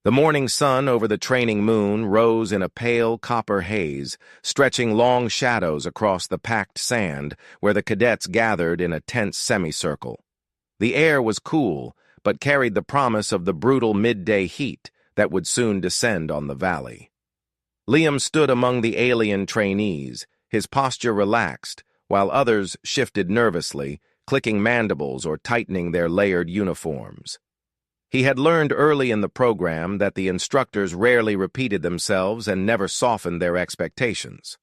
The morning sun over the training moon rose in a pale copper haze, stretching long shadows across the packed sand where the cadets gathered in a tense semicircle. The air was cool, but carried the promise of the brutal midday heat that would soon descend on the valley. Liam stood among the alien trainees, his posture relaxed, while others shifted nervously, clicking mandibles or tightening their layered uniforms. He had learned early in the program that the instructors rarely repeated themselves and never softened their expectations.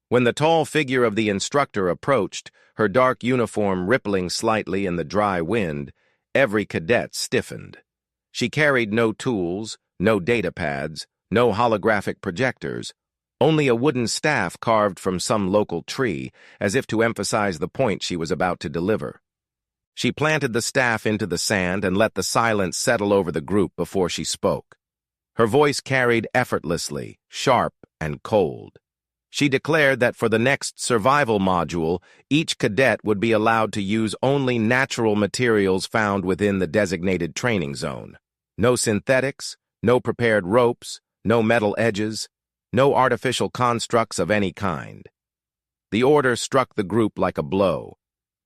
When the tall figure of the instructor approached, her dark uniform rippling slightly in the dry wind, every cadet stiffened. She carried no tools, no data pads, no holographic projectors, only a wooden staff carved from some local tree, as if to emphasize the point she was about to deliver. She planted the staff into the sand and let the silence settle over the group before she spoke. Her voice carried effortlessly, sharp and cold. She declared that for the next survival module, each cadet would be allowed to use only natural materials found within the designated training zone. No synthetics, no prepared ropes, no metal edges, no artificial constructs of any kind. The order struck the group like a blow.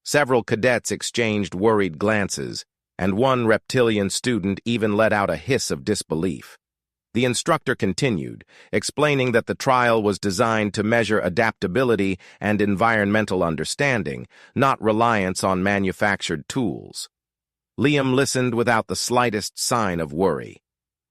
Several cadets exchanged worried glances, and one reptilian student even let out a hiss of disbelief. The instructor continued, explaining that the trial was designed to measure adaptability and environmental understanding, not reliance on manufactured tools. Liam listened without the slightest sign of worry.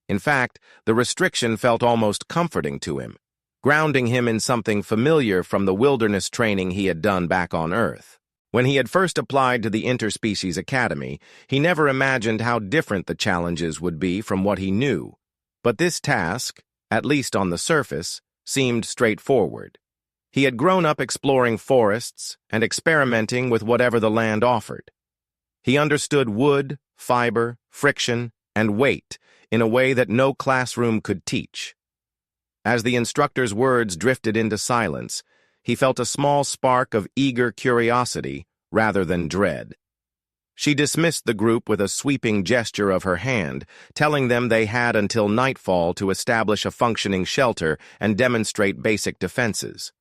In fact, the restriction felt almost comforting to him, grounding him in something familiar from the wilderness training he had done back on Earth. When he had first applied to the Interspecies Academy, he never imagined how different the challenges would be from what he knew. But this task, at least on the surface, seemed straightforward. He had grown up exploring forests and experimenting with whatever the land offered. He understood wood, fiber, friction, and weight in a way that no classroom could teach. As the instructor's words drifted into silence, he felt a small spark of eager curiosity rather than dread. She dismissed the group with a sweeping gesture of her hand, telling them they had until nightfall to establish a functioning shelter and demonstrate basic defenses.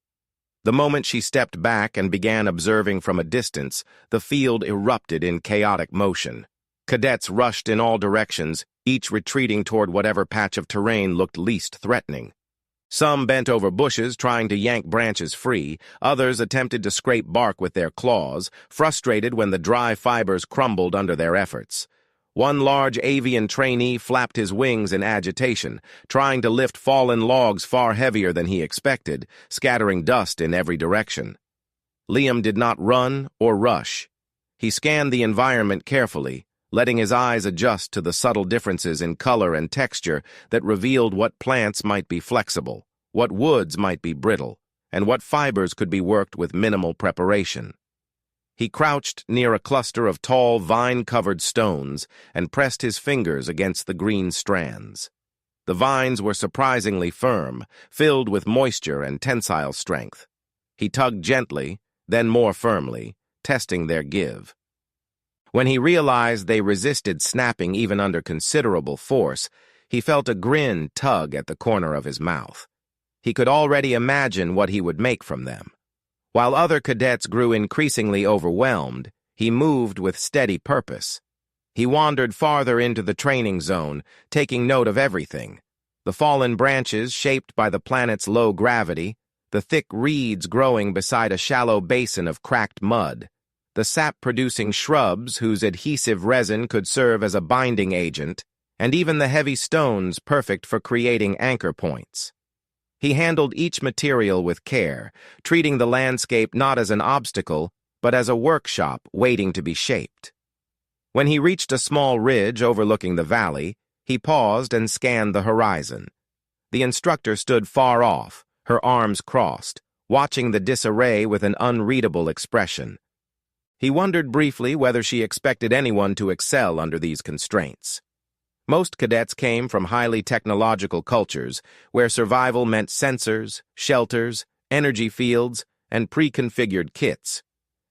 The moment she stepped back and began observing from a distance, the field erupted in chaotic motion. Cadets rushed in all directions, each retreating toward whatever patch of terrain looked least threatening. Some bent over bushes trying to yank branches free, others attempted to scrape bark with their claws, frustrated when the dry fibers crumbled under their efforts. One large avian trainee flapped his wings in agitation, trying to lift fallen logs far heavier than he expected, scattering dust in every direction. Liam did not run or rush. He scanned the environment carefully, letting his eyes adjust to the subtle differences in color and texture that revealed what plants might be flexible, what woods might be brittle, and what fibers could be worked with minimal preparation. He crouched near a cluster of tall, vine-covered stones and pressed his fingers against the green strands. The vines were surprisingly firm, filled with moisture and tensile strength. He tugged gently, then more firmly, testing their give. When he realized they resisted snapping even under considerable force, he felt a grin tug at the corner of his mouth. He could already imagine what he would make from them. While other cadets grew increasingly overwhelmed, he moved with steady purpose. He wandered farther into the training zone, taking note of everything. The fallen branches shaped by the planet's low gravity, the thick reeds growing beside a shallow basin of cracked mud, the sap-producing shrubs whose adhesive resin could serve as a binding agent, and even the heavy stones perfect for creating anchor points. He handled each material with care, treating the landscape not as an obstacle, but as a workshop waiting to be shaped. When he reached a small ridge overlooking the valley, he paused and scanned the horizon. The instructor stood far off, her arms crossed, watching the disarray with an unreadable expression. He wondered briefly whether she expected anyone to excel under these constraints. Most cadets came from highly technological cultures, where survival meant sensors, shelters, energy fields, and pre-configured kits.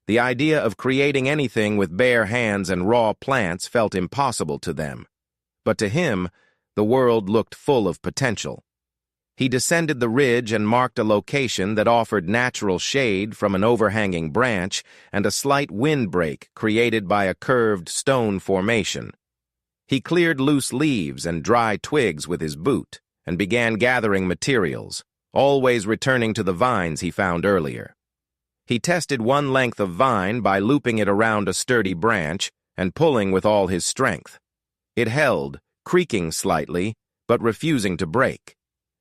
The idea of creating anything with bare hands and raw plants felt impossible to them. But to him, The world looked full of potential. He descended the ridge and marked a location that offered natural shade from an overhanging branch and a slight windbreak created by a curved stone formation. He cleared loose leaves and dry twigs with his boot and began gathering materials, always returning to the vines he found earlier. He tested one length of vine by looping it around a sturdy branch and pulling with all his strength. It held, creaking slightly, but refusing to break.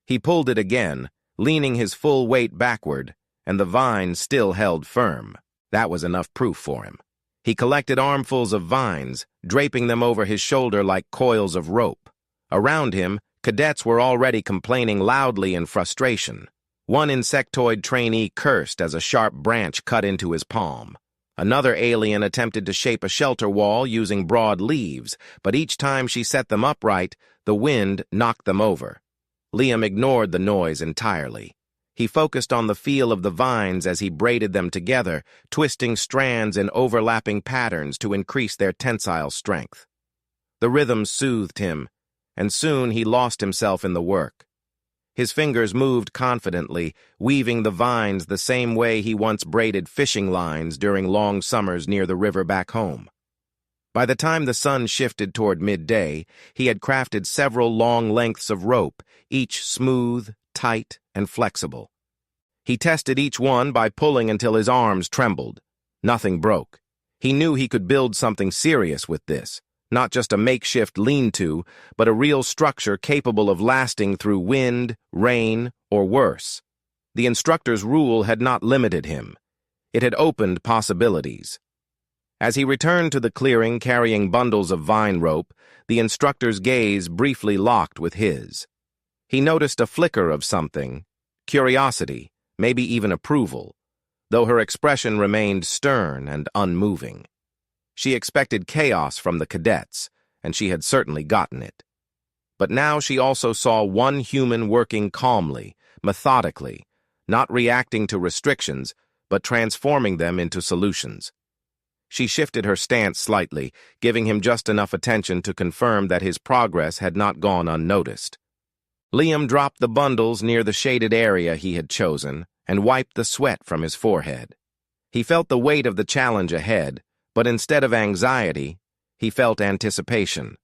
He pulled it again, leaning his full weight backward, and the vine still held firm. That was enough proof for him. He collected armfuls of vines, draping them over his shoulder like coils of rope. Around him, cadets were already complaining loudly in frustration. One insectoid trainee cursed as a sharp branch cut into his palm. Another alien attempted to shape a shelter wall using broad leaves, but each time she set them upright, the wind knocked them over. Liam ignored the noise entirely. He focused on the feel of the vines as he braided them together, twisting strands in overlapping patterns to increase their tensile strength. The rhythm soothed him, and soon he lost himself in the work. His fingers moved confidently, weaving the vines the same way he once braided fishing lines during long summers near the river back home. By the time the sun shifted toward midday, he had crafted several long lengths of rope, each smooth, tight, and flexible. He tested each one by pulling until his arms trembled. Nothing broke. He knew he could build something serious with this, not just a makeshift lean-to, but a real structure capable of lasting through wind, rain, or worse. The instructor's rule had not limited him. It had opened possibilities. As he returned to the clearing carrying bundles of vine rope, the instructor's gaze briefly locked with his. He noticed a flicker of something, curiosity, maybe even approval, though her expression remained stern and unmoving. She expected chaos from the cadets, and she had certainly gotten it. But now she also saw one human working calmly, methodically, not reacting to restrictions, but transforming them into solutions. She shifted her stance slightly, giving him just enough attention to confirm that his progress had not gone unnoticed. Liam dropped the bundles near the shaded area he had chosen and wiped the sweat from his forehead. He felt the weight of the challenge ahead, but instead of anxiety, he felt anticipation.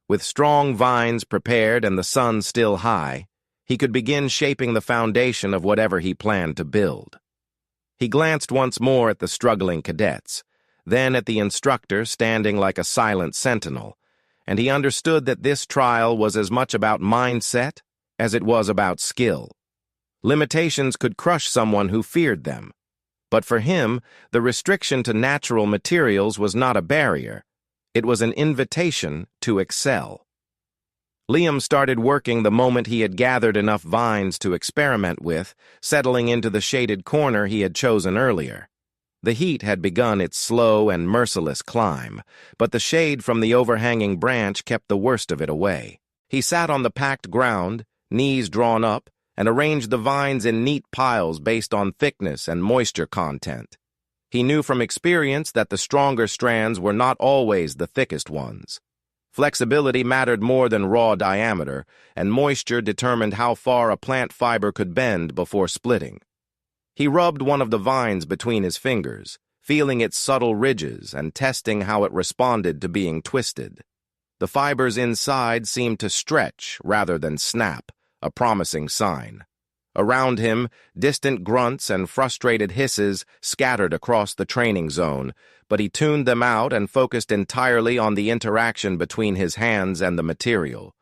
With strong vines prepared and the sun still high, he could begin shaping the foundation of whatever he planned to build. He glanced once more at the struggling cadets, then at the instructor standing like a silent sentinel, and he understood that this trial was as much about mindset as it was about skill. Limitations could crush someone who feared them, but for him, the restriction to natural materials was not a barrier. It was an invitation to excel. Liam started working the moment he had gathered enough vines to experiment with, settling into the shaded corner he had chosen earlier. The heat had begun its slow and merciless climb, but the shade from the overhanging branch kept the worst of it away. He sat on the packed ground, knees drawn up, and arranged the vines in neat piles based on thickness and moisture content. He knew from experience that the stronger strands were not always the thickest ones. Flexibility mattered more than raw diameter, and moisture determined how far a plant fiber could bend before splitting. He rubbed one of the vines between his fingers, feeling its subtle ridges and testing how it responded to being twisted. The fibers inside seemed to stretch rather than snap, a promising sign. Around him, distant grunts and frustrated hisses scattered across the training zone, but he tuned them out and focused entirely on the interaction between his hands and the material.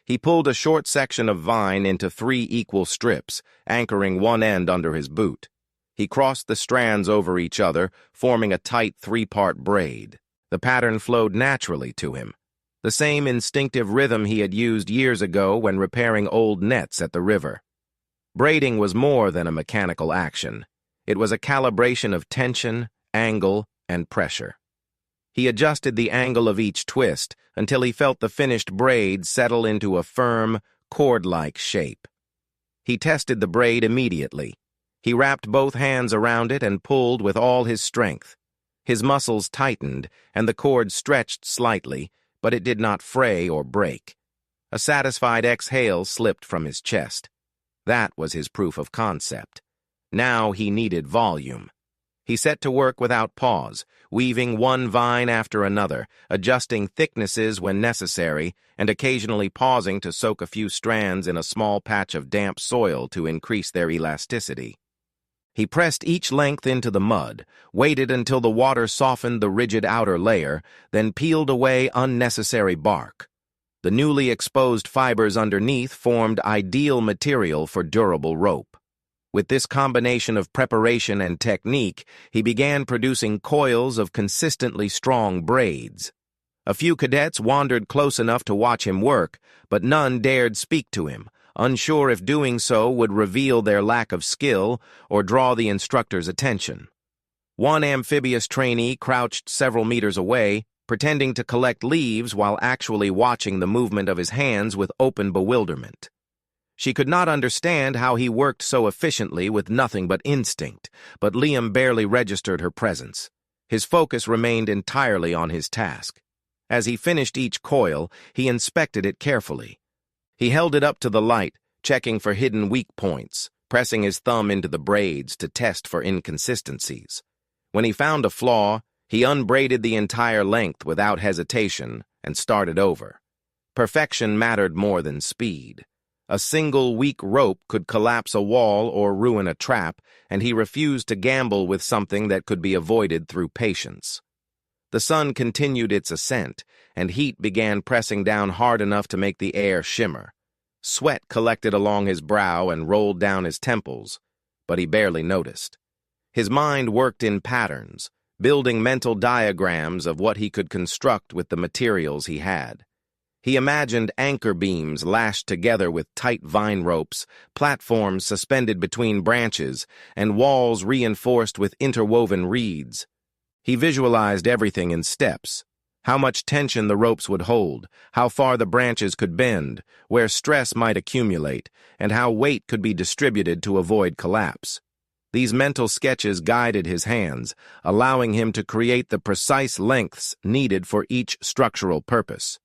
He pulled a short section of vine into 3 equal strips, anchoring one end under his boot. He crossed the strands over each other, forming a tight 3-part braid. The pattern flowed naturally to him, the same instinctive rhythm he had used years ago when repairing old nets at the river. Braiding was more than a mechanical action. It was a calibration of tension, angle, and pressure. He adjusted the angle of each twist until he felt the finished braid settle into a firm, cord-like shape. He tested the braid immediately. He wrapped both hands around it and pulled with all his strength. His muscles tightened, and the cord stretched slightly, but it did not fray or break. A satisfied exhale slipped from his chest. That was his proof of concept. Now he needed volume. He set to work without pause, weaving one vine after another, adjusting thicknesses when necessary, and occasionally pausing to soak a few strands in a small patch of damp soil to increase their elasticity. He pressed each length into the mud, waited until the water softened the rigid outer layer, then peeled away unnecessary bark. The newly exposed fibers underneath formed ideal material for durable rope. With this combination of preparation and technique, he began producing coils of consistently strong braids. A few cadets wandered close enough to watch him work, but none dared speak to him, unsure if doing so would reveal their lack of skill or draw the instructor's attention. One amphibious trainee crouched several meters away, pretending to collect leaves while actually watching the movement of his hands with open bewilderment. She could not understand how he worked so efficiently with nothing but instinct, but Liam barely registered her presence. His focus remained entirely on his task. As he finished each coil, he inspected it carefully. He held it up to the light, checking for hidden weak points, pressing his thumb into the braids to test for inconsistencies. When he found a flaw, he unbraided the entire length without hesitation and started over. Perfection mattered more than speed. A single weak rope could collapse a wall or ruin a trap, and he refused to gamble with something that could be avoided through patience. The sun continued its ascent, and heat began pressing down hard enough to make the air shimmer. Sweat collected along his brow and rolled down his temples, but he barely noticed. His mind worked in patterns, building mental diagrams of what he could construct with the materials he had. He imagined anchor beams lashed together with tight vine ropes, platforms suspended between branches, and walls reinforced with interwoven reeds. He visualized everything in steps: how much tension the ropes would hold, how far the branches could bend, where stress might accumulate, and how weight could be distributed to avoid collapse. These mental sketches guided his hands, allowing him to create the precise lengths needed for each structural purpose.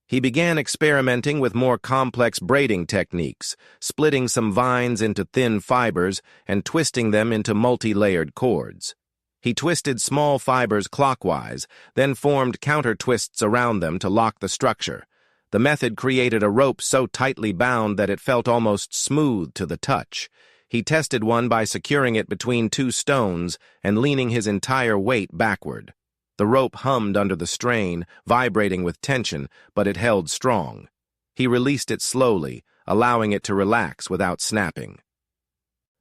He began experimenting with more complex braiding techniques, splitting some vines into thin fibers and twisting them into multi-layered cords. He twisted small fibers clockwise, then formed counter-twists around them to lock the structure. The method created a rope so tightly bound that it felt almost smooth to the touch. He tested one by securing it between two stones and leaning his entire weight backward. The rope hummed under the strain, vibrating with tension, but it held strong. He released it slowly, allowing it to relax without snapping.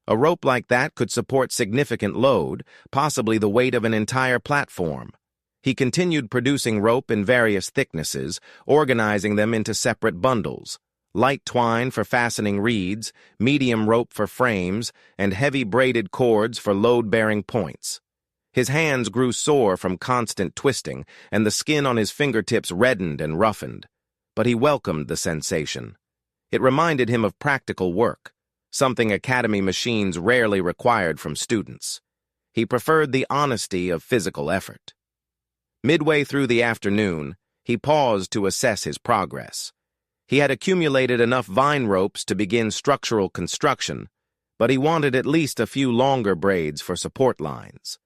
A rope like that could support significant load, possibly the weight of an entire platform. He continued producing rope in various thicknesses, organizing them into separate bundles: light twine for fastening reeds, medium rope for frames, and heavy braided cords for load-bearing points. His hands grew sore from constant twisting, and the skin on his fingertips reddened and roughened. But he welcomed the sensation. It reminded him of practical work, something academy machines rarely required from students. He preferred the honesty of physical effort. Midway through the afternoon, he paused to assess his progress. He had accumulated enough vine ropes to begin structural construction, but he wanted at least a few longer braids for support lines.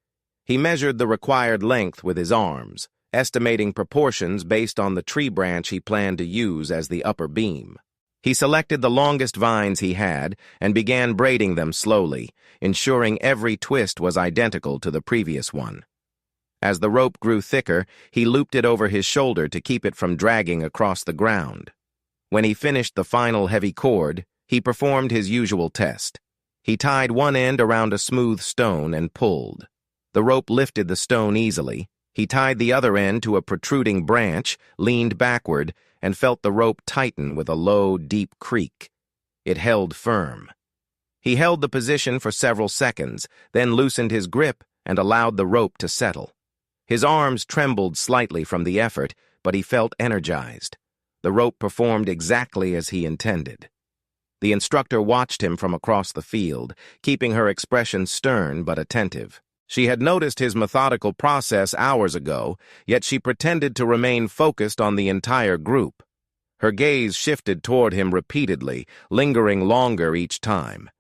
He measured the required length with his arms, estimating proportions based on the tree branch he planned to use as the upper beam. He selected the longest vines he had and began braiding them slowly, ensuring every twist was identical to the previous one. As the rope grew thicker, he looped it over his shoulder to keep it from dragging across the ground. When he finished the final heavy cord, he performed his usual test. He tied one end around a smooth stone and pulled. The rope lifted the stone easily. He tied the other end to a protruding branch, leaned backward, and felt the rope tighten with a low, deep creak. It held firm. He held the position for several seconds, then loosened his grip and allowed the rope to settle. His arms trembled slightly from the effort, but he felt energized. The rope performed exactly as he intended. The instructor watched him from across the field, keeping her expression stern but attentive. She had noticed his methodical process hours ago, yet she pretended to remain focused on the entire group. Her gaze shifted toward him repeatedly, lingering longer each time.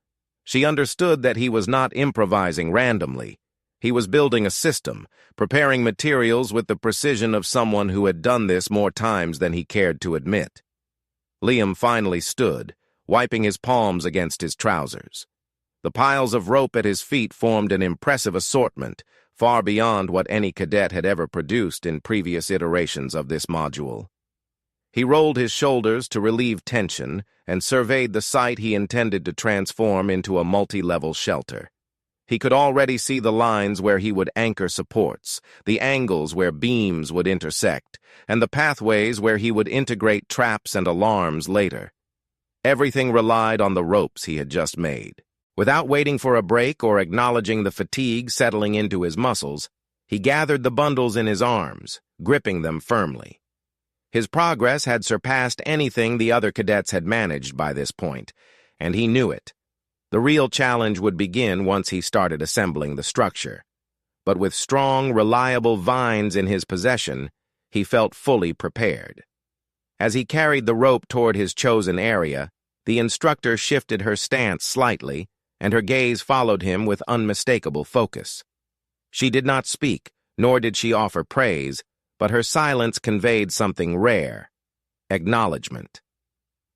She understood that he was not improvising randomly. He was building a system, preparing materials with the precision of someone who had done this more times than he cared to admit. Liam finally stood, wiping his palms against his trousers. The piles of rope at his feet formed an impressive assortment, far beyond what any cadet had ever produced in previous iterations of this module. He rolled his shoulders to relieve tension and surveyed the site he intended to transform into a multi-level shelter. He could already see the lines where he would anchor supports, the angles where beams would intersect, and the pathways where he would integrate traps and alarms later. Everything relied on the ropes he had just made. Without waiting for a break or acknowledging the fatigue settling into his muscles, he gathered the bundles in his arms, gripping them firmly. His progress had surpassed anything the other cadets had managed by this point, and he knew it. The real challenge would begin once he started assembling the structure. But with strong, reliable vines in his possession, he felt fully prepared. As he carried the rope toward his chosen area, the instructor shifted her stance slightly, and her gaze followed him with unmistakable focus. She did not speak, nor did she offer praise, but her silence conveyed something rare: acknowledgement.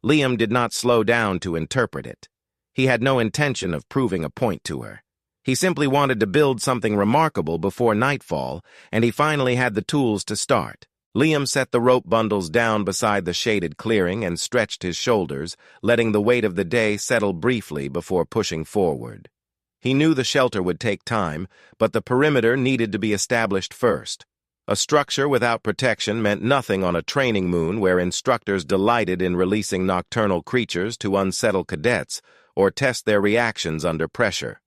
Liam did not slow down to interpret it. He had no intention of proving a point to her. He simply wanted to build something remarkable before nightfall, and he finally had the tools to start. Liam set the rope bundles down beside the shaded clearing and stretched his shoulders, letting the weight of the day settle briefly before pushing forward. He knew the shelter would take time, but the perimeter needed to be established first. A structure without protection meant nothing on a training moon where instructors delighted in releasing nocturnal creatures to unsettle cadets or test their reactions under pressure.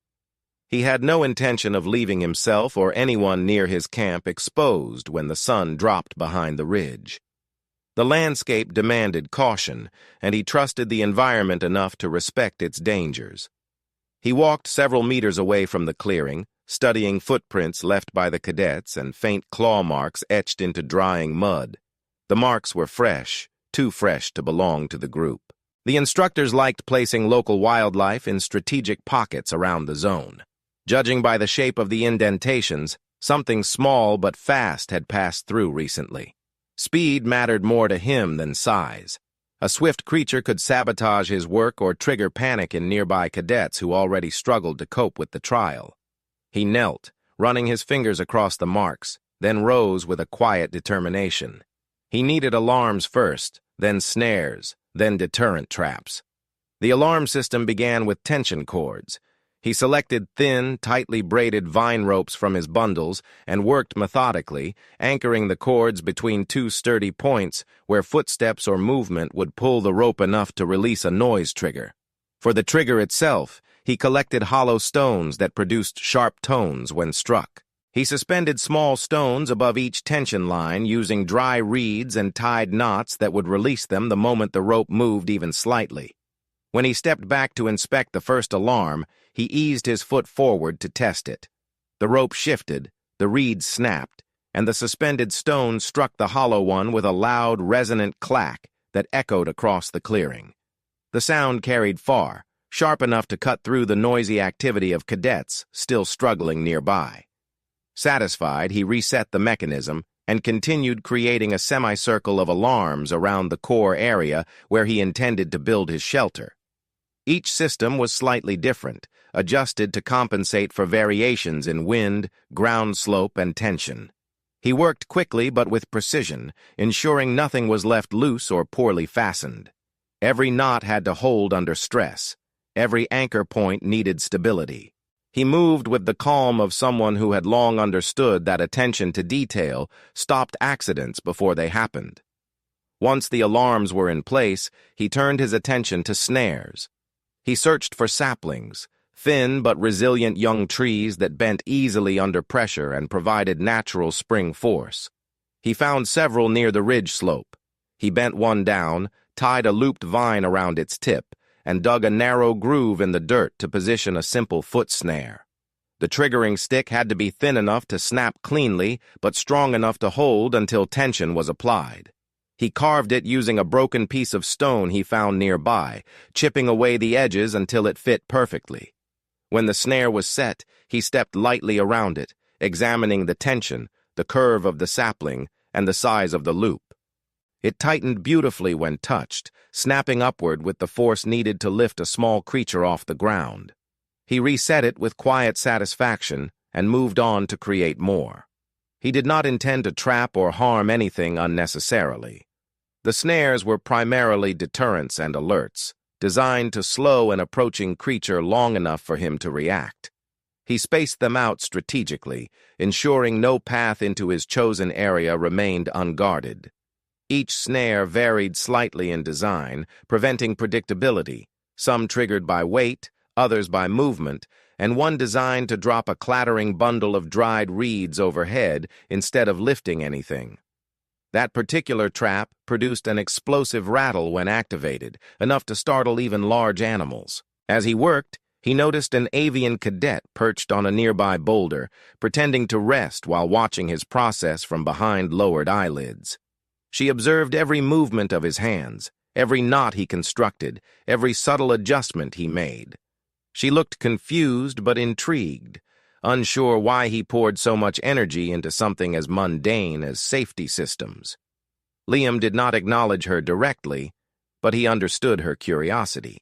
He had no intention of leaving himself or anyone near his camp exposed when the sun dropped behind the ridge. The landscape demanded caution, and he trusted the environment enough to respect its dangers. He walked several meters away from the clearing, studying footprints left by the cadets and faint claw marks etched into drying mud. The marks were fresh, too fresh to belong to the group. The instructors liked placing local wildlife in strategic pockets around the zone. Judging by the shape of the indentations, something small but fast had passed through recently. Speed mattered more to him than size. A swift creature could sabotage his work or trigger panic in nearby cadets who already struggled to cope with the trial. He knelt, running his fingers across the marks, then rose with a quiet determination. He needed alarms first, then snares, then deterrent traps. The alarm system began with tension cords. He selected thin, tightly braided vine ropes from his bundles and worked methodically, anchoring the cords between two sturdy points where footsteps or movement would pull the rope enough to release a noise trigger. For the trigger itself, he collected hollow stones that produced sharp tones when struck. He suspended small stones above each tension line using dry reeds and tied knots that would release them the moment the rope moved even slightly. When he stepped back to inspect the first alarm, he eased his foot forward to test it. The rope shifted, the reeds snapped, and the suspended stone struck the hollow one with a loud, resonant clack that echoed across the clearing. The sound carried far, sharp enough to cut through the noisy activity of cadets still struggling nearby. Satisfied, he reset the mechanism and continued creating a semicircle of alarms around the core area where he intended to build his shelter. Each system was slightly different, adjusted to compensate for variations in wind, ground slope, and tension. He worked quickly but with precision, ensuring nothing was left loose or poorly fastened. Every knot had to hold under stress. Every anchor point needed stability. He moved with the calm of someone who had long understood that attention to detail stopped accidents before they happened. Once the alarms were in place, he turned his attention to snares. He searched for saplings, thin but resilient young trees that bent easily under pressure and provided natural spring force. He found several near the ridge slope. He bent one down, tied a looped vine around its tip, and dug a narrow groove in the dirt to position a simple foot snare. The triggering stick had to be thin enough to snap cleanly, but strong enough to hold until tension was applied. He carved it using a broken piece of stone he found nearby, chipping away the edges until it fit perfectly. When the snare was set, he stepped lightly around it, examining the tension, the curve of the sapling, and the size of the loop. It tightened beautifully when touched, snapping upward with the force needed to lift a small creature off the ground. He reset it with quiet satisfaction and moved on to create more. He did not intend to trap or harm anything unnecessarily. The snares were primarily deterrents and alerts, designed to slow an approaching creature long enough for him to react. He spaced them out strategically, ensuring no path into his chosen area remained unguarded. Each snare varied slightly in design, preventing predictability, some triggered by weight, others by movement, and one designed to drop a clattering bundle of dried reeds overhead instead of lifting anything. That particular trap produced an explosive rattle when activated, enough to startle even large animals. As he worked, he noticed an avian cadet perched on a nearby boulder, pretending to rest while watching his process from behind lowered eyelids. She observed every movement of his hands, every knot he constructed, every subtle adjustment he made. She looked confused but intrigued, unsure why he poured so much energy into something as mundane as safety systems. Liam did not acknowledge her directly, but he understood her curiosity.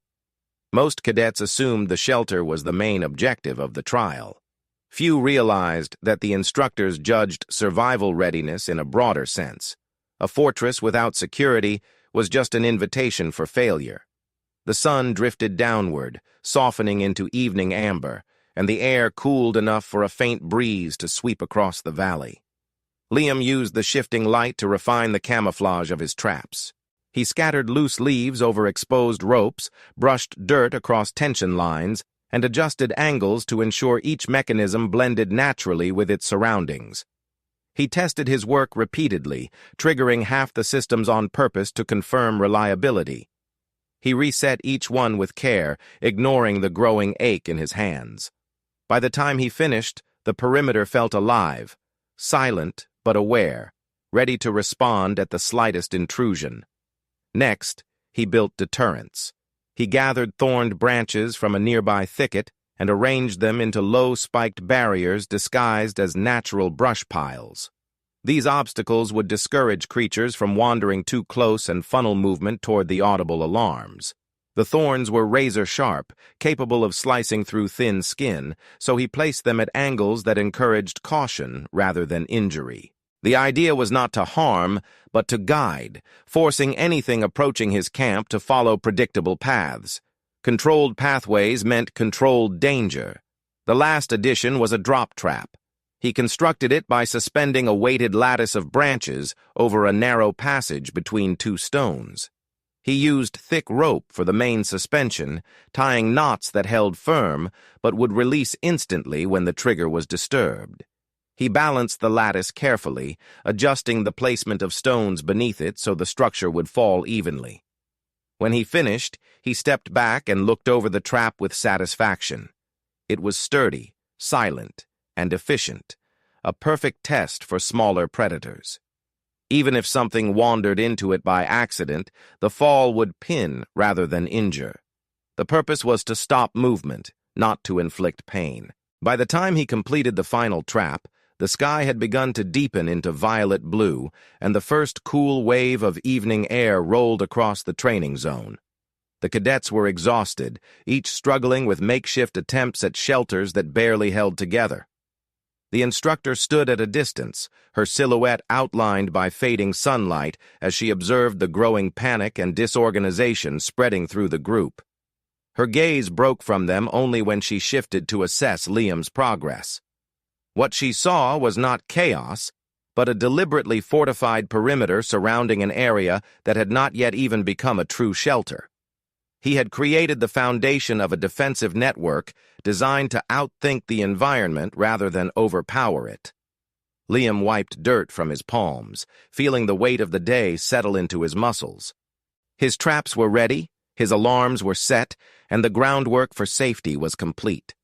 Most cadets assumed the shelter was the main objective of the trial. Few realized that the instructors judged survival readiness in a broader sense. A fortress without security was just an invitation for failure. The sun drifted downward, softening into evening amber, and the air cooled enough for a faint breeze to sweep across the valley. Liam used the shifting light to refine the camouflage of his traps. He scattered loose leaves over exposed ropes, brushed dirt across tension lines, and adjusted angles to ensure each mechanism blended naturally with its surroundings. He tested his work repeatedly, triggering half the systems on purpose to confirm reliability. He reset each one with care, ignoring the growing ache in his hands. By the time he finished, the perimeter felt alive, silent but aware, ready to respond at the slightest intrusion. Next, he built deterrents. He gathered thorned branches from a nearby thicket and arranged them into low-spiked barriers disguised as natural brush piles. These obstacles would discourage creatures from wandering too close and funnel movement toward the audible alarms. The thorns were razor-sharp, capable of slicing through thin skin, so he placed them at angles that encouraged caution rather than injury. The idea was not to harm, but to guide, forcing anything approaching his camp to follow predictable paths. Controlled pathways meant controlled danger. The last addition was a drop trap. He constructed it by suspending a weighted lattice of branches over a narrow passage between two stones. He used thick rope for the main suspension, tying knots that held firm but would release instantly when the trigger was disturbed. He balanced the lattice carefully, adjusting the placement of stones beneath it so the structure would fall evenly. When he finished, he stepped back and looked over the trap with satisfaction. It was sturdy, silent, and efficient, a perfect test for smaller predators. Even if something wandered into it by accident, the fall would pin rather than injure. The purpose was to stop movement, not to inflict pain. By the time he completed the final trap, the sky had begun to deepen into violet blue, and the first cool wave of evening air rolled across the training zone. The cadets were exhausted, each struggling with makeshift attempts at shelters that barely held together. The instructor stood at a distance, her silhouette outlined by fading sunlight as she observed the growing panic and disorganization spreading through the group. Her gaze broke from them only when she shifted to assess Liam's progress. What she saw was not chaos, but a deliberately fortified perimeter surrounding an area that had not yet even become a true shelter. He had created the foundation of a defensive network designed to outthink the environment rather than overpower it. Liam wiped dirt from his palms, feeling the weight of the day settle into his muscles. His traps were ready, his alarms were set, and the groundwork for safety was complete.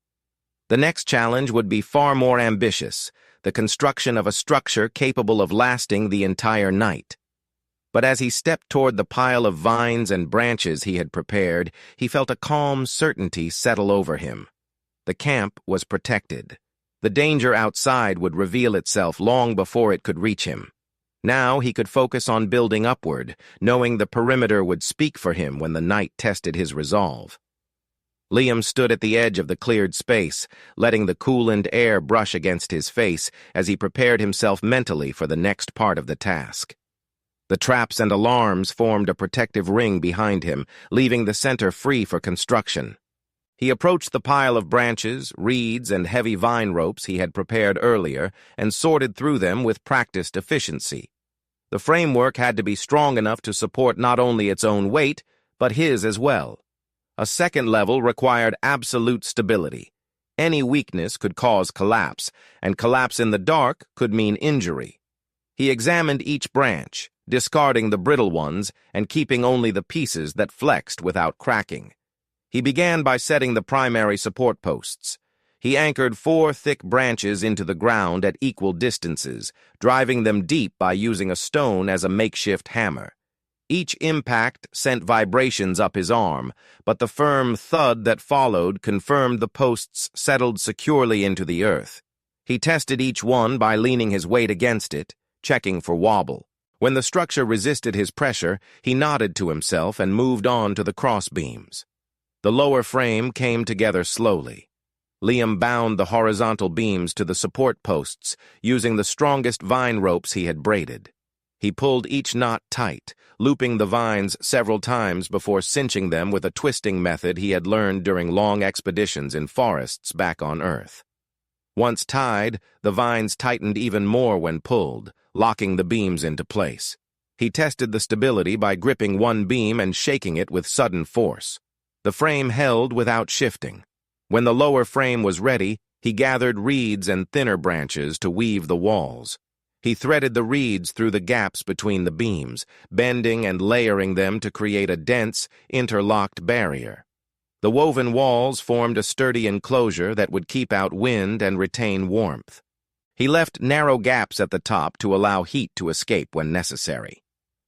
The next challenge would be far more ambitious, the construction of a structure capable of lasting the entire night. But as he stepped toward the pile of vines and branches he had prepared, he felt a calm certainty settle over him. The camp was protected. The danger outside would reveal itself long before it could reach him. Now he could focus on building upward, knowing the perimeter would speak for him when the night tested his resolve. Liam stood at the edge of the cleared space, letting the coolant air brush against his face as he prepared himself mentally for the next part of the task. The traps and alarms formed a protective ring behind him, leaving the center free for construction. He approached the pile of branches, reeds, and heavy vine ropes he had prepared earlier and sorted through them with practiced efficiency. The framework had to be strong enough to support not only its own weight, but his as well. A second level required absolute stability. Any weakness could cause collapse, and collapse in the dark could mean injury. He examined each branch, discarding the brittle ones and keeping only the pieces that flexed without cracking. He began by setting the primary support posts. He anchored 4 thick branches into the ground at equal distances, driving them deep by using a stone as a makeshift hammer. Each impact sent vibrations up his arm, but the firm thud that followed confirmed the posts settled securely into the earth. He tested each one by leaning his weight against it, checking for wobble. When the structure resisted his pressure, he nodded to himself and moved on to the crossbeams. The lower frame came together slowly. Liam bound the horizontal beams to the support posts, using the strongest vine ropes he had braided. He pulled each knot tight, looping the vines several times before cinching them with a twisting method he had learned during long expeditions in forests back on Earth. Once tied, the vines tightened even more when pulled, locking the beams into place. He tested the stability by gripping one beam and shaking it with sudden force. The frame held without shifting. When the lower frame was ready, he gathered reeds and thinner branches to weave the walls. He threaded the reeds through the gaps between the beams, bending and layering them to create a dense, interlocked barrier. The woven walls formed a sturdy enclosure that would keep out wind and retain warmth. He left narrow gaps at the top to allow heat to escape when necessary.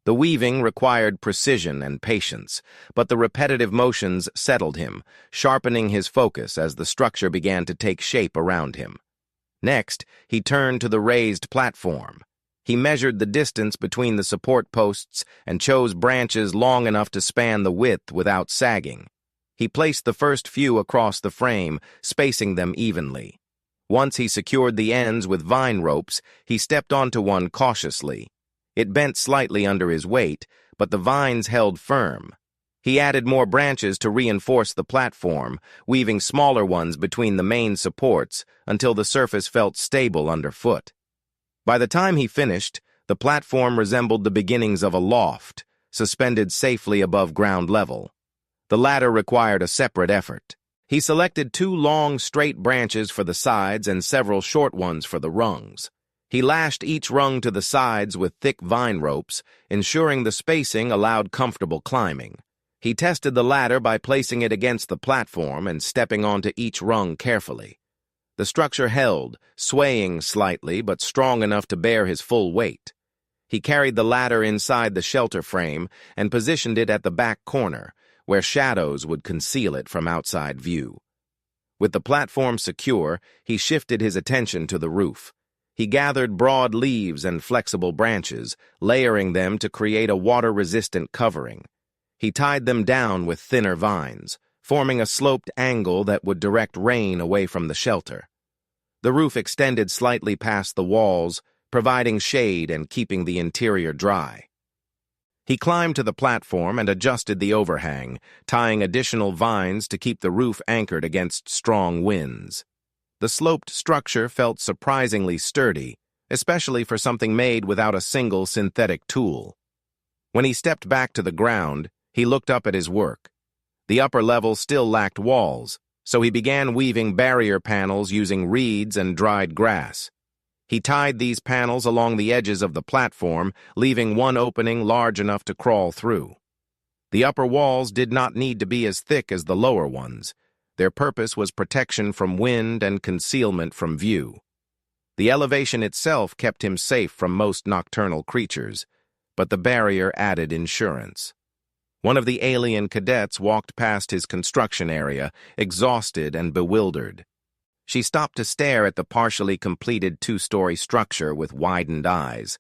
The weaving required precision and patience, but the repetitive motions settled him, sharpening his focus as the structure began to take shape around him. Next, he turned to the raised platform. He measured the distance between the support posts and chose branches long enough to span the width without sagging. He placed the first few across the frame, spacing them evenly. Once he secured the ends with vine ropes, he stepped onto one cautiously. It bent slightly under his weight, but the vines held firm. He added more branches to reinforce the platform, weaving smaller ones between the main supports until the surface felt stable underfoot. By the time he finished, the platform resembled the beginnings of a loft, suspended safely above ground level. The latter required a separate effort. He selected 2 long, straight branches for the sides and several short ones for the rungs. He lashed each rung to the sides with thick vine ropes, ensuring the spacing allowed comfortable climbing. He tested the ladder by placing it against the platform and stepping onto each rung carefully. The structure held, swaying slightly but strong enough to bear his full weight. He carried the ladder inside the shelter frame and positioned it at the back corner, where shadows would conceal it from outside view. With the platform secure, he shifted his attention to the roof. He gathered broad leaves and flexible branches, layering them to create a water-resistant covering. He tied them down with thinner vines, forming a sloped angle that would direct rain away from the shelter. The roof extended slightly past the walls, providing shade and keeping the interior dry. He climbed to the platform and adjusted the overhang, tying additional vines to keep the roof anchored against strong winds. The sloped structure felt surprisingly sturdy, especially for something made without a single synthetic tool. When he stepped back to the ground, he looked up at his work. The upper level still lacked walls, so he began weaving barrier panels using reeds and dried grass. He tied these panels along the edges of the platform, leaving one opening large enough to crawl through. The upper walls did not need to be as thick as the lower ones. Their purpose was protection from wind and concealment from view. The elevation itself kept him safe from most nocturnal creatures, but the barrier added insurance. One of the alien cadets walked past his construction area, exhausted and bewildered. She stopped to stare at the partially completed two-story structure with widened eyes.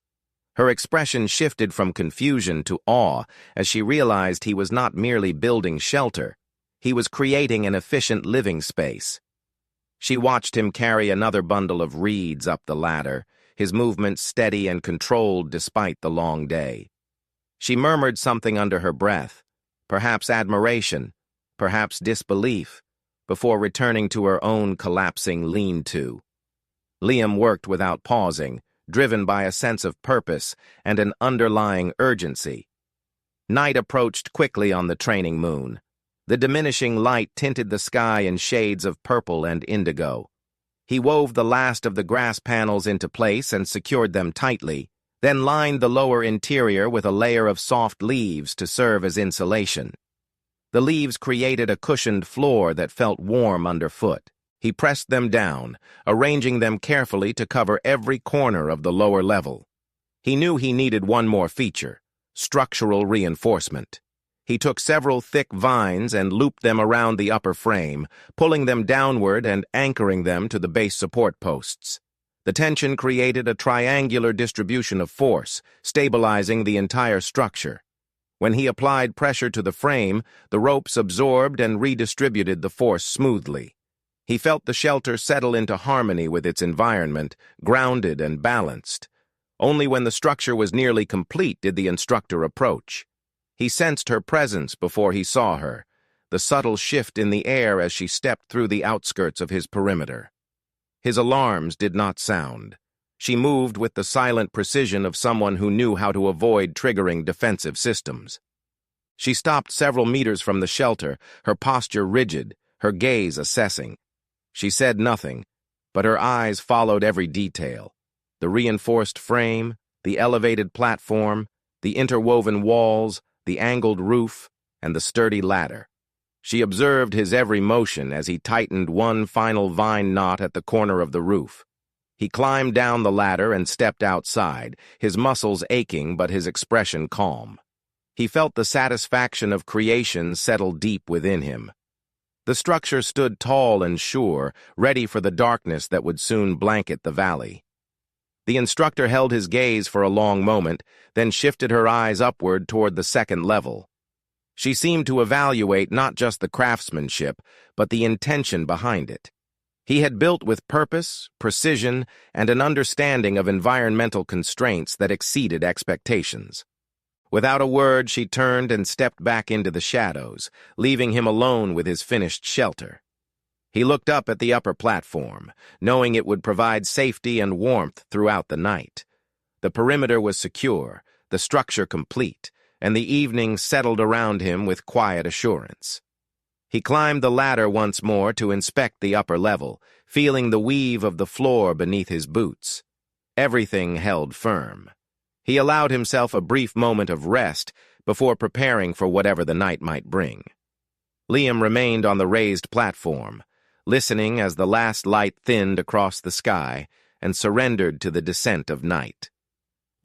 Her expression shifted from confusion to awe as she realized he was not merely building shelter. He was creating an efficient living space. She watched him carry another bundle of reeds up the ladder, his movements steady and controlled despite the long day. She murmured something under her breath, perhaps admiration, perhaps disbelief, before returning to her own collapsing lean-to. Liam worked without pausing, driven by a sense of purpose and an underlying urgency. Night approached quickly on the training moon. The diminishing light tinted the sky in shades of purple and indigo. He wove the last of the grass panels into place and secured them tightly, then lined the lower interior with a layer of soft leaves to serve as insulation. The leaves created a cushioned floor that felt warm underfoot. He pressed them down, arranging them carefully to cover every corner of the lower level. He knew he needed one more feature: structural reinforcement. He took several thick vines and looped them around the upper frame, pulling them downward and anchoring them to the base support posts. The tension created a triangular distribution of force, stabilizing the entire structure. When he applied pressure to the frame, the ropes absorbed and redistributed the force smoothly. He felt the shelter settle into harmony with its environment, grounded and balanced. Only when the structure was nearly complete did the instructor approach. He sensed her presence before he saw her, the subtle shift in the air as she stepped through the outskirts of his perimeter. His alarms did not sound. She moved with the silent precision of someone who knew how to avoid triggering defensive systems. She stopped several meters from the shelter, her posture rigid, her gaze assessing. She said nothing, but her eyes followed every detail: the reinforced frame, the elevated platform, the interwoven walls, the angled roof, and the sturdy ladder. She observed his every motion as he tightened one final vine knot at the corner of the roof. He climbed down the ladder and stepped outside, his muscles aching but his expression calm. He felt the satisfaction of creation settle deep within him. The structure stood tall and sure, ready for the darkness that would soon blanket the valley. The instructor held his gaze for a long moment, then shifted her eyes upward toward the second level. She seemed to evaluate not just the craftsmanship, but the intention behind it. He had built with purpose, precision, and an understanding of environmental constraints that exceeded expectations. Without a word, she turned and stepped back into the shadows, leaving him alone with his finished shelter. He looked up at the upper platform, knowing it would provide safety and warmth throughout the night. The perimeter was secure, the structure complete, and the evening settled around him with quiet assurance. He climbed the ladder once more to inspect the upper level, feeling the weave of the floor beneath his boots. Everything held firm. He allowed himself a brief moment of rest before preparing for whatever the night might bring. Liam remained on the raised platform, listening as the last light thinned across the sky and surrendered to the descent of night.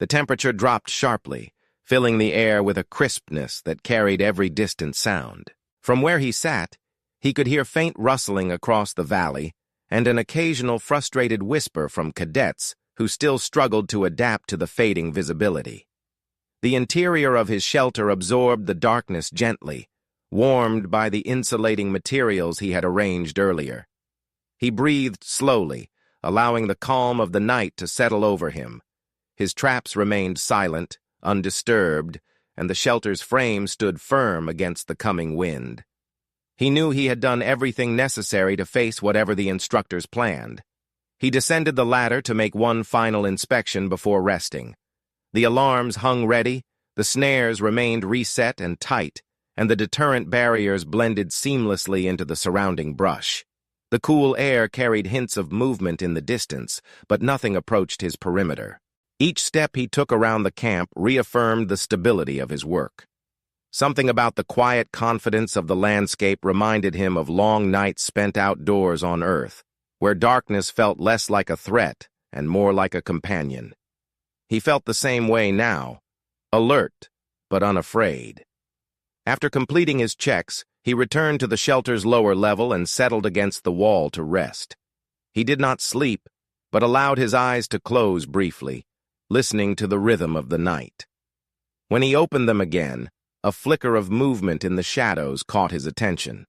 The temperature dropped sharply, filling the air with a crispness that carried every distant sound. From where he sat, he could hear faint rustling across the valley and an occasional frustrated whisper from cadets who still struggled to adapt to the fading visibility. The interior of his shelter absorbed the darkness gently, warmed by the insulating materials he had arranged earlier. He breathed slowly, allowing the calm of the night to settle over him. His traps remained silent, undisturbed, and the shelter's frame stood firm against the coming wind. He knew he had done everything necessary to face whatever the instructors planned. He descended the ladder to make one final inspection before resting. The alarms hung ready, the snares remained reset and tight, and the deterrent barriers blended seamlessly into the surrounding brush. The cool air carried hints of movement in the distance, but nothing approached his perimeter. Each step he took around the camp reaffirmed the stability of his work. Something about the quiet confidence of the landscape reminded him of long nights spent outdoors on Earth, where darkness felt less like a threat and more like a companion. He felt the same way now, alert, but unafraid. After completing his checks, he returned to the shelter's lower level and settled against the wall to rest. He did not sleep, but allowed his eyes to close briefly, listening to the rhythm of the night. When he opened them again, a flicker of movement in the shadows caught his attention.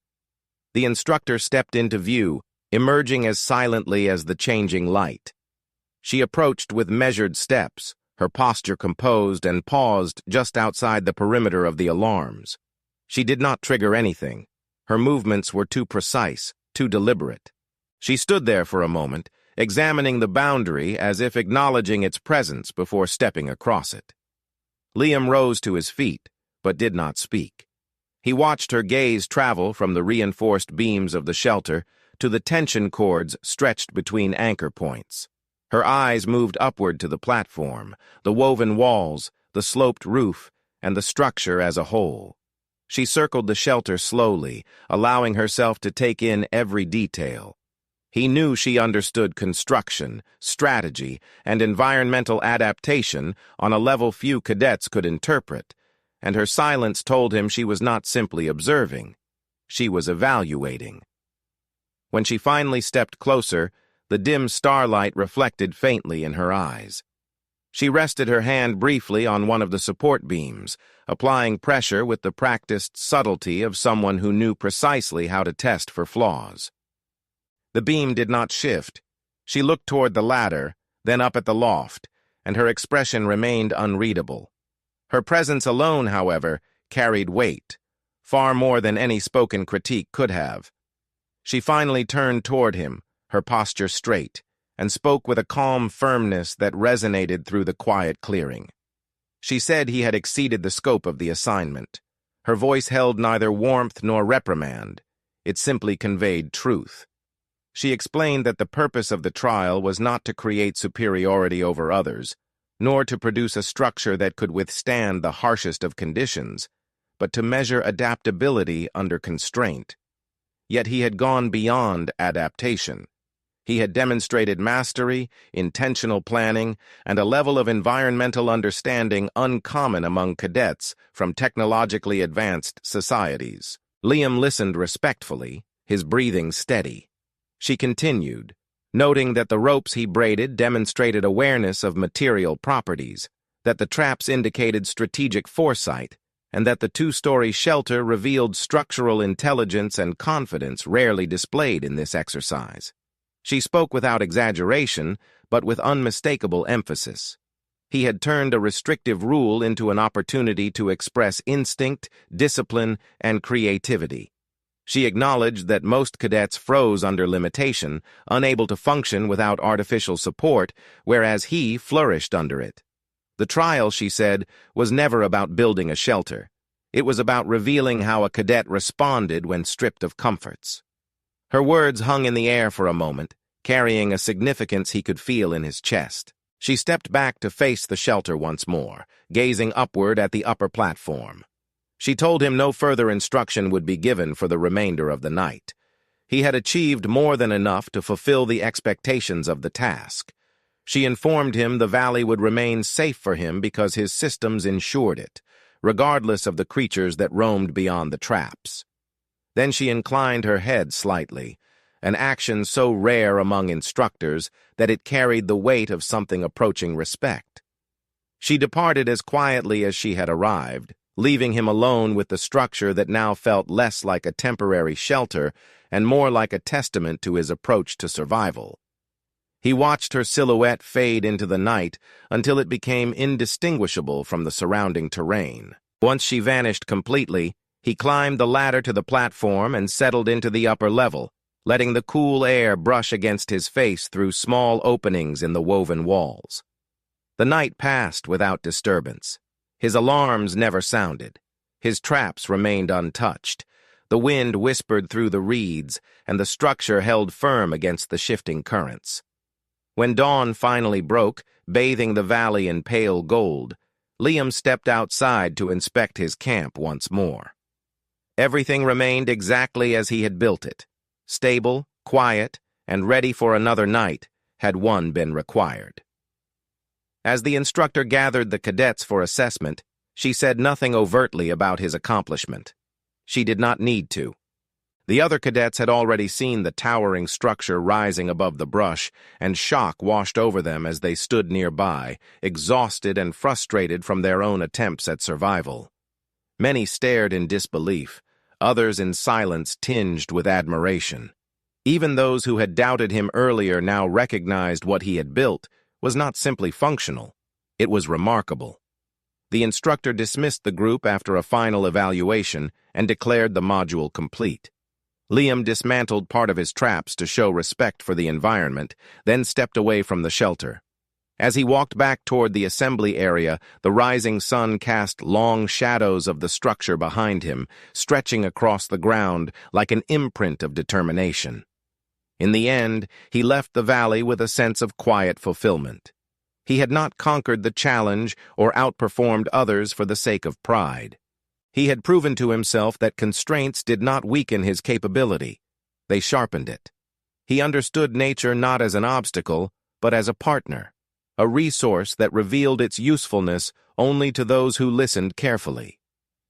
The instructor stepped into view, emerging as silently as the changing light. She approached with measured steps, her posture composed, and paused just outside the perimeter of the alarms. She did not trigger anything. Her movements were too precise, too deliberate. She stood there for a moment, examining the boundary as if acknowledging its presence before stepping across it. Liam rose to his feet, but did not speak. He watched her gaze travel from the reinforced beams of the shelter to the tension cords stretched between anchor points. Her eyes moved upward to the platform, the woven walls, the sloped roof, and the structure as a whole. She circled the shelter slowly, allowing herself to take in every detail. He knew she understood construction, strategy, and environmental adaptation on a level few cadets could interpret, and her silence told him she was not simply observing. She was evaluating. When she finally stepped closer, the dim starlight reflected faintly in her eyes. She rested her hand briefly on one of the support beams, applying pressure with the practiced subtlety of someone who knew precisely how to test for flaws. The beam did not shift. She looked toward the ladder, then up at the loft, and her expression remained unreadable. Her presence alone, however, carried weight, far more than any spoken critique could have. She finally turned toward him, her posture straight, and spoke with a calm firmness that resonated through the quiet clearing. She said he had exceeded the scope of the assignment. Her voice held neither warmth nor reprimand. It simply conveyed truth. She explained that the purpose of the trial was not to create superiority over others, nor to produce a structure that could withstand the harshest of conditions, but to measure adaptability under constraint. Yet he had gone beyond adaptation. He had demonstrated mastery, intentional planning, and a level of environmental understanding uncommon among cadets from technologically advanced societies. Liam listened respectfully, his breathing steady. She continued, noting that the ropes he braided demonstrated awareness of material properties, that the traps indicated strategic foresight, and that the two-story shelter revealed structural intelligence and confidence rarely displayed in this exercise. She spoke without exaggeration, but with unmistakable emphasis. He had turned a restrictive rule into an opportunity to express instinct, discipline, and creativity. She acknowledged that most cadets froze under limitation, unable to function without artificial support, whereas he flourished under it. The trial, she said, was never about building a shelter. It was about revealing how a cadet responded when stripped of comforts. Her words hung in the air for a moment, carrying a significance he could feel in his chest. She stepped back to face the shelter once more, gazing upward at the upper platform. She told him no further instruction would be given for the remainder of the night. He had achieved more than enough to fulfill the expectations of the task. She informed him the valley would remain safe for him because his systems ensured it, regardless of the creatures that roamed beyond the traps. Then she inclined her head slightly, an action so rare among instructors that it carried the weight of something approaching respect. She departed as quietly as she had arrived, leaving him alone with the structure that now felt less like a temporary shelter and more like a testament to his approach to survival. He watched her silhouette fade into the night until it became indistinguishable from the surrounding terrain. Once she vanished completely, he climbed the ladder to the platform and settled into the upper level, letting the cool air brush against his face through small openings in the woven walls. The night passed without disturbance. His alarms never sounded. His traps remained untouched. The wind whispered through the reeds, and the structure held firm against the shifting currents. When dawn finally broke, bathing the valley in pale gold, Liam stepped outside to inspect his camp once more. Everything remained exactly as he had built it, stable, quiet, and ready for another night, had one been required. As the instructor gathered the cadets for assessment, She said nothing overtly about his accomplishment. She did not need to. The other cadets had already seen the towering structure rising above the brush, and shock washed over them as they stood nearby, exhausted and frustrated from their own attempts at survival. Many stared in disbelief, others in silence tinged with admiration. Even those who had doubted him earlier now recognized what he had built was not simply functional, it was remarkable. The instructor dismissed the group after a final evaluation and declared the module complete. Liam dismantled part of his traps to show respect for the environment, then stepped away from the shelter. As he walked back toward the assembly area, the rising sun cast long shadows of the structure behind him, stretching across the ground like an imprint of determination. In the end, he left the valley with a sense of quiet fulfillment. He had not conquered the challenge or outperformed others for the sake of pride. He had proven to himself that constraints did not weaken his capability. They sharpened it. He understood nature not as an obstacle, but as a partner, a resource that revealed its usefulness only to those who listened carefully.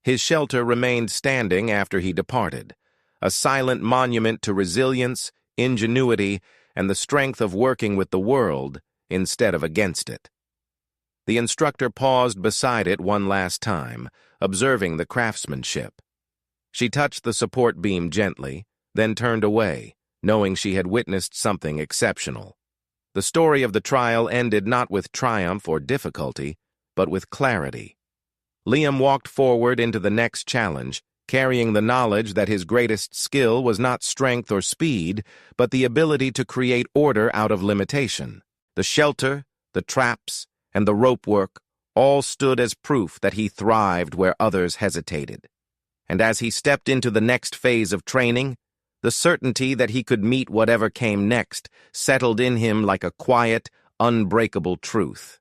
His shelter remained standing after he departed, a silent monument to resilience, ingenuity, and the strength of working with the world instead of against it. The instructor paused beside it one last time, observing the craftsmanship. She touched the support beam gently, then turned away, knowing she had witnessed something exceptional. The story of the trial ended not with triumph or difficulty, but with clarity. Liam walked forward into the next challenge, carrying the knowledge that his greatest skill was not strength or speed, but the ability to create order out of limitation. The shelter, the traps, and the rope work all stood as proof that he thrived where others hesitated. And as he stepped into the next phase of training, the certainty that he could meet whatever came next settled in him like a quiet, unbreakable truth.